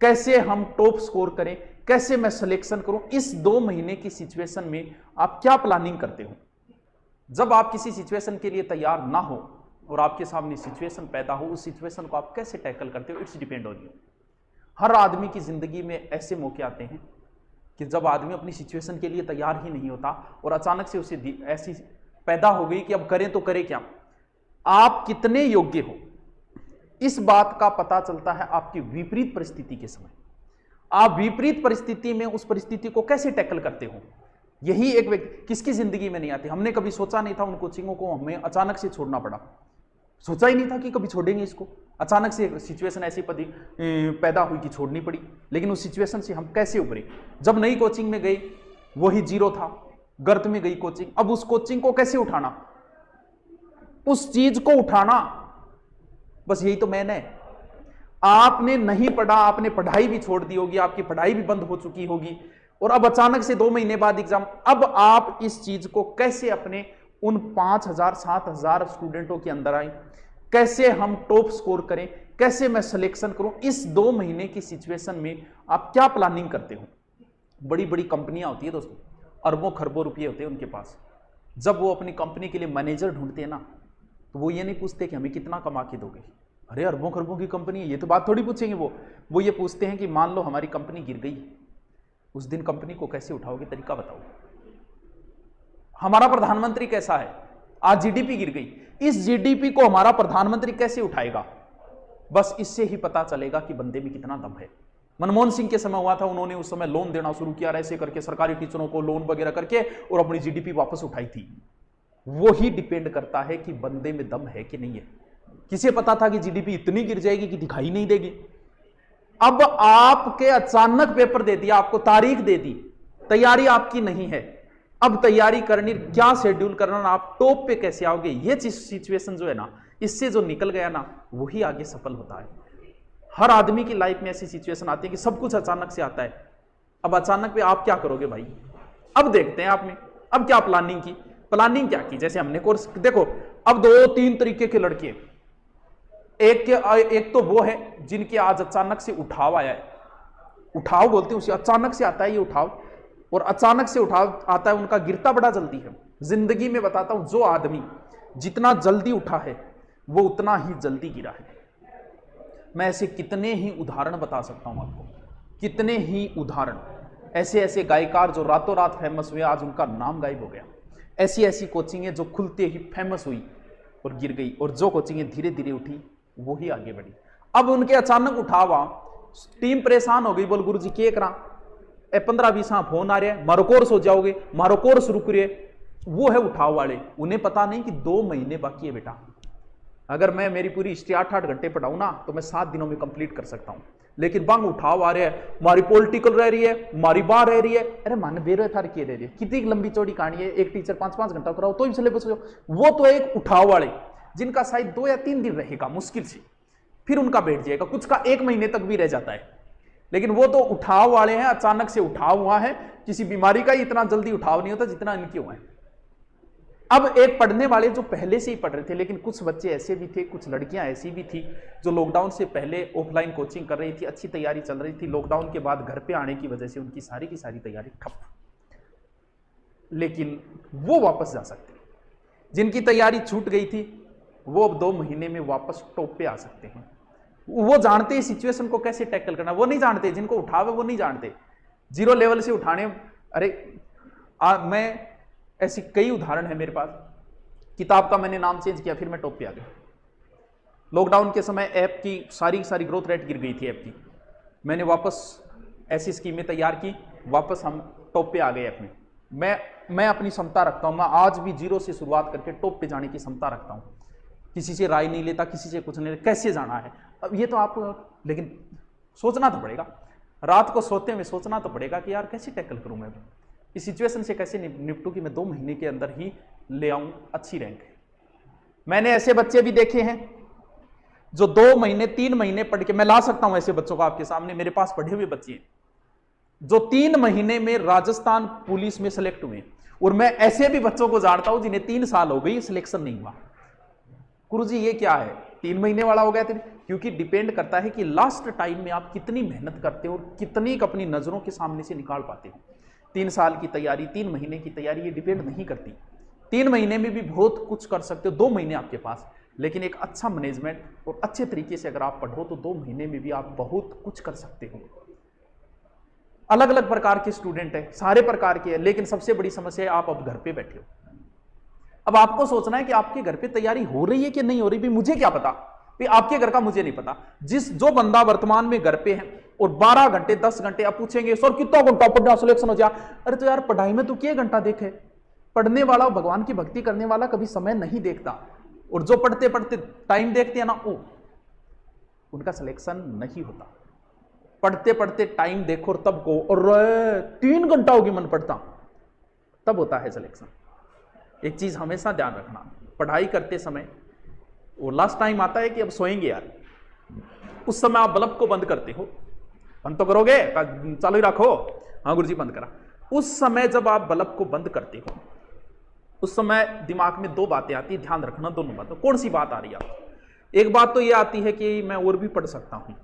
कैसे हम top score करें, कैसे मैं सिलेक्शन करूं, इस 2 महीने की सिचुएशन में आप क्या प्लानिंग करते हो? जब आप किसी सिचुएशन के लिए तैयार ना हो और आपके सामने सिचुएशन पैदा हो, उस सिचुएशन को आप कैसे टैकल करते हो, इट्स डिपेंड ऑन यू। हर आदमी की जिंदगी में ऐसे मौके आते हैं कि जब आदमी अपनी सिचुएशन के लिए तैयार ही नहीं होता और अचानक से उसे ऐसी पैदा हो गई कि अब करें तो करें क्या। आप कितने योग्य हो, इस बात का पता चलता है आपकी विपरीत परिस्थिति के समय। आप विपरीत परिस्थिति में उस परिस्थिति को कैसे टैकल करते हो, यही एक व्यक्ति किसकी जिंदगी में नहीं आती। हमने कभी सोचा नहीं था उन कोचिंगों को हमें अचानक से छोड़ना पड़ा, सोचा ही नहीं था कि कभी छोड़ेंगे इसको, अचानक से सिचुएशन ऐसी पैदा हुई कि छोड़नी पड़ी। लेकिन उस सिचुएशन से हम कैसे उभरे? जब नई कोचिंग में गए, वही जीरो था, गर्त में गई कोचिंग, अब उस कोचिंग को कैसे उठाना, उस चीज को उठाना, बस यही तो मैंने। आपने नहीं पढ़ा, आपने पढ़ाई भी छोड़ दी होगी, आपकी पढ़ाई भी बंद हो चुकी होगी और अब अचानक से 2 महीने बाद एग्जाम। अब आप इस चीज को कैसे अपने उन 5000 7000 स्टूडेंटों के अंदर आए, कैसे हम टॉप स्कोर करें, कैसे मैं सिलेक्शन करूं, इस 2 महीने की सिचुएशन में आप क्या प्लानिंग करते हो? बड़ी बड़ी कंपनियां होती है दोस्तों, अरबों खरबों रुपये होते हैं उनके पास। जब वो अपनी कंपनी के लिए मैनेजर ढूंढते हैं ना, तो वो ये नहीं पूछते कि हमें कितना कमा के दोगे, अरे अरबों खरबों की कंपनी है, ये तो बात थोड़ी पूछेंगे। वो ये पूछते हैं कि मान लो हमारी कंपनी गिर गई, उस दिन कंपनी को कैसे उठाओगे, तरीका बताओ। हमारा प्रधानमंत्री कैसा है, आज जीडीपी गिर गई, इस जीडीपी को हमारा प्रधानमंत्री कैसे उठाएगा, बस इससे ही पता चलेगा कि बंदे में कितना दम है। मनमोहन सिंह के समय हुआ था, उन्होंने उस समय लोन देना शुरू किया, ऐसे करके सरकारी टीचरों को लोन वगैरह करके और अपनी जीडीपी वापस उठाई थी। वो ही डिपेंड करता है कि बंदे में दम है कि नहीं है। किसे पता था कि जीडीपी इतनी गिर जाएगी कि दिखाई नहीं देगी। अब आपके अचानक पेपर दे दिया, आपको तारीख दे दी, तैयारी आपकी नहीं है, अब तैयारी करनी, क्या शेड्यूल करना, आप टॉप पे कैसे आओगे, ये सिचुएशन जो है ना, इससे जो निकल गया ना, वही आगे सफल होता है। हर आदमी की लाइफ में ऐसी सिचुएशन आती है कि सब कुछ अचानक से आता है। अब अचानक पे आप क्या करोगे भाई? अब देखते हैं आपने अब क्या प्लानिंग की, प्लानिंग क्या की। जैसे हमने कोर्स देखो, अब 2-3 तरीके के लड़के, एक तो वो है जिनके आज अचानक से उठाव आया है, उठाव बोलते हैं उसे, अचानक से आता है ये उठाव, और अचानक से उठाव आता है उनका, गिरता बड़ा जल्दी है। जिंदगी में बताता हूं, जो आदमी जितना जल्दी उठा है वो उतना ही जल्दी गिरा है। मैं ऐसे कितने ही उदाहरण बता सकता हूं आपको, कितने ही उदाहरण, ऐसे ऐसे गायकार जो रातों रात फेमस हुए, आज उनका नाम गायब हो गया। ऐसी ऐसी कोचिंगें जो खुलते ही फेमस हुई और गिर गई, और जो कोचिंगें धीरे धीरे उठी वो ही आगे बढ़ी। अब उनके अचानक उठावा, टीम परेशान हो गई, बोल गुरु जी के करा, 15-20 फोन आ रहे हैं, मारो कोर्स हो जाओगे, मारो कोर्स रुक रहे। वो है उठाव वाले, उन्हें पता नहीं कि 2 महीने बाकी है बेटा। अगर मैं मेरी पूरी हिस्ट्री 8-8 घंटे पढ़ाऊं ना, तो मैं 7 दिनों में कंप्लीट कर सकता हूं। लेकिन बांग उठाव आ रहे हैं, मारी पॉलिटिकल रह रही है, मारी बार रह रही है, अरे मान बेरो थार किए रह रही है, कितनी लंबी चौड़ी कहानी है, एक टीचर 5-5 घंटा कराओ तो ही सिलेबस हो। वो तो एक उठाव वाले जिनका शायद 2 या 3 दिन रहेगा मुश्किल से, फिर उनका बैठ जाएगा, कुछ का 1 महीने तक भी रह जाता है। लेकिन वो तो उठाव वाले हैं, अचानक से उठाव हुआ है, किसी बीमारी का इतना जल्दी उठाव नहीं होता जितना इनके हुआ है। अब एक पढ़ने वाले जो पहले से ही पढ़ रहे थे, लेकिन कुछ बच्चे ऐसे भी थे, कुछ लड़कियां ऐसी भी थी जो लॉकडाउन से पहले ऑफलाइन कोचिंग कर रही थी, अच्छी तैयारी चल रही थी। लॉकडाउन के बाद घर पे आने की वजह से उनकी सारी की सारी तैयारी ठप, लेकिन वो वापस जा सकते। जिनकी तैयारी छूट गई थी वो अब 2 महीने में वापस टॉप पे आ सकते हैं। वो जानते हैं सिचुएशन को कैसे टैकल करना, वो नहीं जानते, जिनको उठावे वो नहीं जानते, जीरो लेवल से उठाने। अरे मैं ऐसी कई उदाहरण है मेरे पास। किताब का मैंने नाम चेंज किया, फिर मैं टॉप पे आ गया। लॉकडाउन के समय ऐप की सारी ग्रोथ रेट गिर गई थी ऐप की, मैंने वापस ऐसी स्कीमें तैयार की, वापस हम टॉप पे आ गए ऐप में। मैं अपनी क्षमता रखता हूं, मैं आज भी जीरो से शुरुआत करके टॉप पे जाने की क्षमता रखता हूं। किसी से राय नहीं लेता, किसी से कुछ नहीं लेता, कैसे जाना है अब ये तो आपको, लेकिन सोचना तो पड़ेगा, रात को सोते हुए सोचना तो पड़ेगा कि यार कैसे टैकल करूं, मैं इस सिचुएशन से कैसे निपटूं कि मैं 2 महीने के अंदर ही ले आऊं अच्छी रैंक। मैंने ऐसे बच्चे भी देखे हैं जो 2 महीने 3 महीने पढ़ के, मैं ला सकता हूं ऐसे बच्चों को आपके सामने, मेरे पास पढ़े हुए बच्चे हैं जो 3 महीने में राजस्थान पुलिस में सेलेक्ट हुए, और मैं ऐसे भी बच्चों को जानता हूं जिन्हें 3 साल हो गई सिलेक्शन नहीं हुआ। गुरुजी ये क्या है? 3 महीने वाला हो गया तेरे, क्योंकि डिपेंड करता है कि लास्ट टाइम में आप कितनी मेहनत करते हो और कितनी अपनी नजरों के सामने से निकाल पाते हो। 3 साल की तैयारी, 3 महीने की तैयारी, ये डिपेंड नहीं करती। 3 महीने में भी बहुत कुछ कर सकते हो, 2 महीने आपके पास, लेकिन एक अच्छा मैनेजमेंट और अच्छे तरीके से अगर आप पढ़ो तो 2 महीने में भी आप बहुत कुछ कर सकते हो। अलग अलग प्रकार के स्टूडेंट है, सारे प्रकार के हैं, लेकिन सबसे बड़ी समस्या है आप अब घर पे बैठे हो। अब आपको सोचना है कि आपके घर पे तैयारी हो रही है कि नहीं हो रही, भी मुझे क्या पता, भी आपके घर का मुझे नहीं पता। जो बंदा वर्तमान में घर पे है और 12 घंटे 10 घंटे, आप पूछेंगे सर कितना घंटा पढ़ना सिलेक्शन हो जाए, अरे तो यार पढ़ाई में तू क्या घंटा देखे। पढ़ने वाला, भगवान की भक्ति करने वाला कभी समय नहीं देखता, और जो पढ़ते पढ़ते टाइम देखते हैं ना, वो उनका सिलेक्शन नहीं होता। पढ़ते पढ़ते टाइम देखो और तब को, और 3 घंटा होगी मन पढ़ता, तब होता है सिलेक्शन। एक चीज हमेशा ध्यान रखना, पढ़ाई करते समय वो लास्ट टाइम आता है कि अब सोएंगे यार, उस समय आप बल्ब को बंद करते हो, बंद तो करोगे, चालू ही रखो, हाँ गुरुजी बंद करा। उस समय जब आप बल्ब को बंद करते हो, उस समय दिमाग में 2 बातें आती है, ध्यान रखना दोनों बातों। कौन सी बात आ रही है आपको? एक बात तो यह आती है कि मैं और भी पढ़ सकता हूं,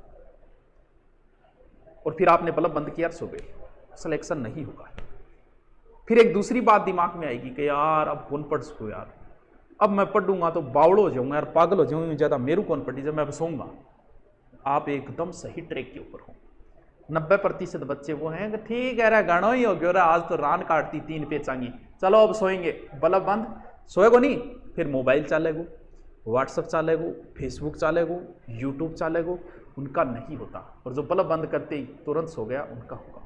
और फिर आपने बल्ब बंद किया, सो गए, सिलेक्शन नहीं होगा। फिर एक दूसरी बात दिमाग में आएगी कि यार अब कौन पढ़ सको यार, अब मैं पढ़ूंगा तो बावड़ हो जाऊंगा यार, पागल हो जाऊंगा, ज्यादा मेरू कौन पढ़ी, जब मैं सोऊंगा। आप एकदम सही ट्रैक के ऊपर हो। 90% बच्चे वो हैं कि ठीक है रे, गाना ही हो गया, आज तो रान काटती 3 पे चांगी, चलो अब सोएंगे, बल्ब बंद, सोएगो नहीं, फिर मोबाइल चलेगो, व्हाट्सएप चलेगो, फेसबुक चलेगो, यूट्यूब चलेगो, उनका नहीं होता। और जो बल्ब बंद करते ही तुरंत सो गया, उनका होगा।